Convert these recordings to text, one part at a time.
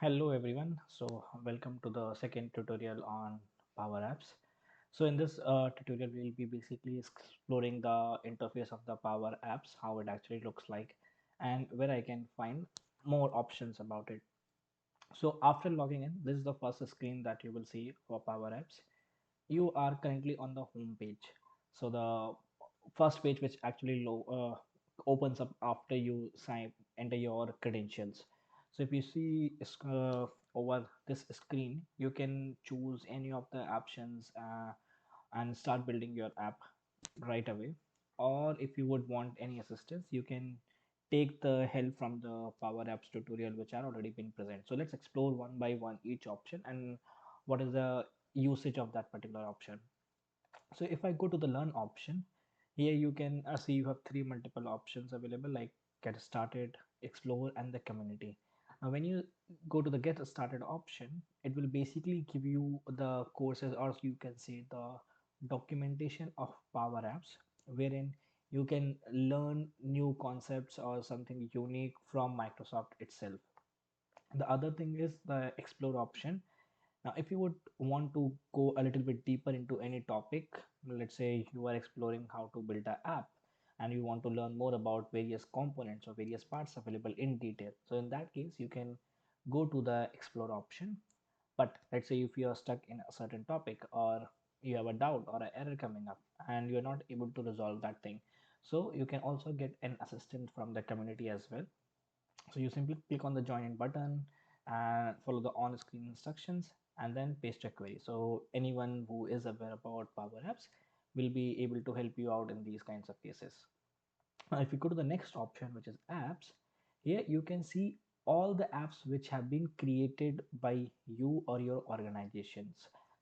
Hello everyone. Welcome to the second tutorial on PowerApps. So in this tutorial we'll be basically exploring the interface of the PowerApps, how it actually looks like and where I can find more options about it. So after logging in, this is the first screen that you will see for PowerApps. You are currently on the home page. So the first page which actually opens up after you enter your credentials. So if you see over this screen, you can choose any of the options and start building your app right away. Or if you would want any assistance, you can take the help from the Power Apps tutorial which are already been present. So let's explore one by one each option and what is the usage of that particular option. So if I go to the learn option, here you can see you have three multiple options available like get started, explore and the community. Now when you go to the get started option, it will basically give you the courses, or you can say the documentation of Power Apps, wherein you can learn new concepts or something unique from Microsoft itself. The other thing is the explore option. Now, if you would want to go a little bit deeper into any topic, let's say you are exploring how to build an app and you want to learn more about various components or various parts available in detail. So in that case, you can go to the explore option. But let's say if you are stuck in a certain topic or you have a doubt or an error coming up and you're not able to resolve that thing. So you can also get an assistant from the community as well. So you simply click on the join in button and follow the on screen instructions and then paste your query. So anyone who is aware about Power Apps will be able to help you out in these kinds of cases. Now, if you go to the next option, which is apps, here you can see all the apps which have been created by you or your organizations.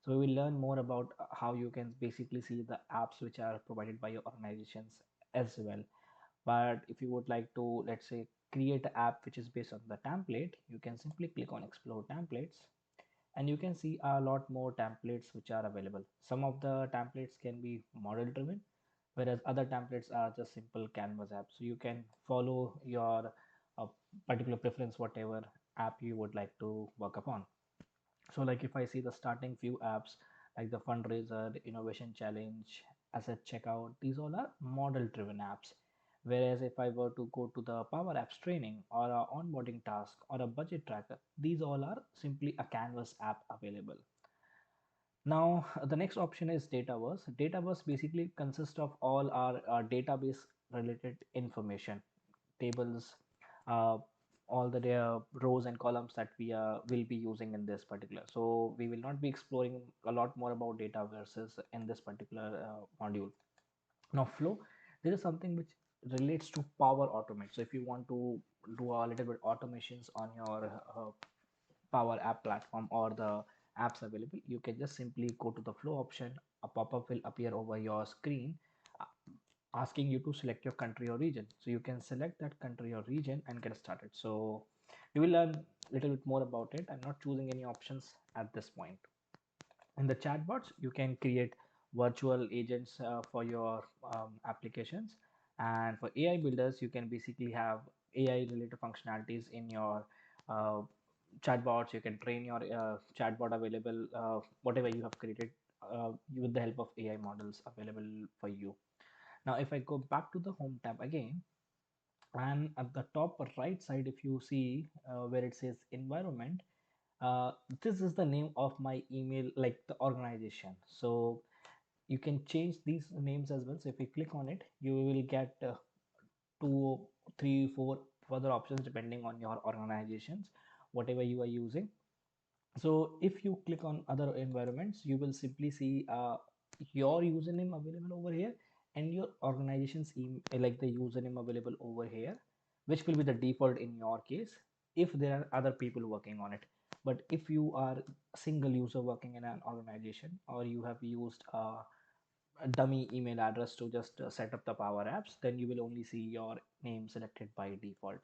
So we will learn more about how you can basically see the apps which are provided by your organizations as well. But if you would like to, let's say, create an app which is based on the template, you can simply click on explore templates and you can see a lot more templates which are available. Some of the templates can be model driven, whereas other templates are just simple canvas apps. So you can follow your uh, particular preference, whatever app you would like to work upon. So like if I see the starting few apps like the fundraiser, the innovation challenge, asset checkout, these all are model driven apps. Whereas if I were to go to the Power Apps training or a onboarding task or a budget tracker, these all are simply a canvas app available. Now the next option is Dataverse. Dataverse basically consists of all our database related information, tables, uh, all the rows and columns that we will be using in this particular. So we will not be exploring a lot more about Dataverses in this particular module. Now flow, there is something which relates to Power Automate. So if you want to do a little bit automations on your Power App platform or the apps available, you can just simply go to the flow option. A pop-up will appear over your screen uh, asking you to select your country or region. So you can select that country or region and get started. So you will learn a little bit more about it. I'm not choosing any options at this point. In the chatbots, you can create virtual agents for your applications. And for AI builders, you can basically have AI related functionalities in your uh, chatbots. You can train your chatbot available, whatever you have created with the help of AI models available for you. Now, if I go back to the home tab again, and at the top right side, if you see where it says environment, uh, this is the name of my email, like the organization. So you can change these names as well. So if you click on it, you will get two, three, four further options depending on your organizations, whatever you are using. So if you click on other environments, you will simply see your username available over here and your organization's email, like the username available over here, which will be the default in your case if there are other people working on it. But if you are a single user working in an organization, or you have used a dummy email address to just set up the Power Apps, then you will only see your name selected by default.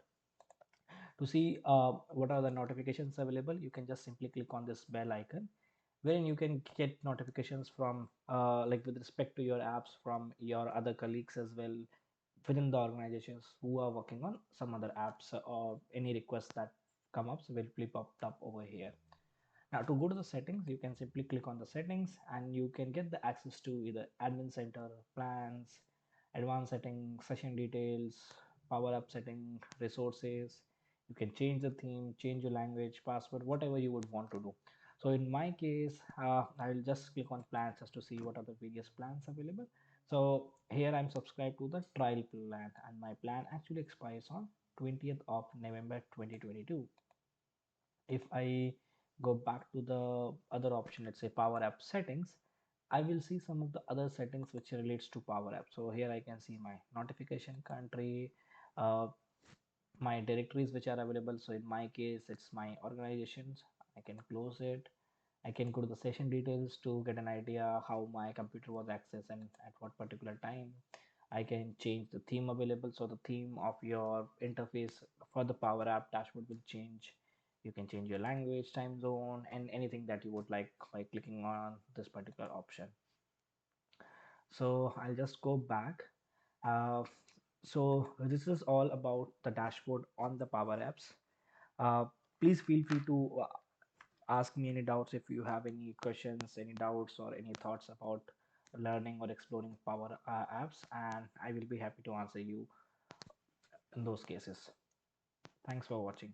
To see what are the notifications available, you can just simply click on this bell icon, wherein you can get notifications from like with respect to your apps from your other colleagues as well within the organizations who are working on some other apps or any requests that come-ups will be popped up over here. Now to go to the settings, you can simply click on the settings and you can get the access to either admin center, plans, advanced settings, session details, power up setting, resources. You can change the theme, change your language, password, whatever you would want to do. So in my case, I will just click on plans just to see what are the various plans available. So here I'm subscribed to the trial plan and my plan actually expires on 20th of November 2022. If I go back to the other option, let's say Power App settings, I will see some of the other settings which relates to Power App. So here I can see my notification country, uh, my directories which are available. So in my case, it's my organizations. I can close it. I can go to the session details to get an idea how my computer was accessed and at what particular time. I can change the theme available. So the theme of your interface for the Power App dashboard will change. You can change your language, time zone, and anything that you would like by clicking on this particular option. So I'll just go back. Uh, so this is all about the dashboard on the Power Apps. Uh, Please feel free to ask me any doubts if you have any questions, any doubts, or any thoughts about learning or exploring Power Apps, and I will be happy to answer you in those cases. Thanks for watching.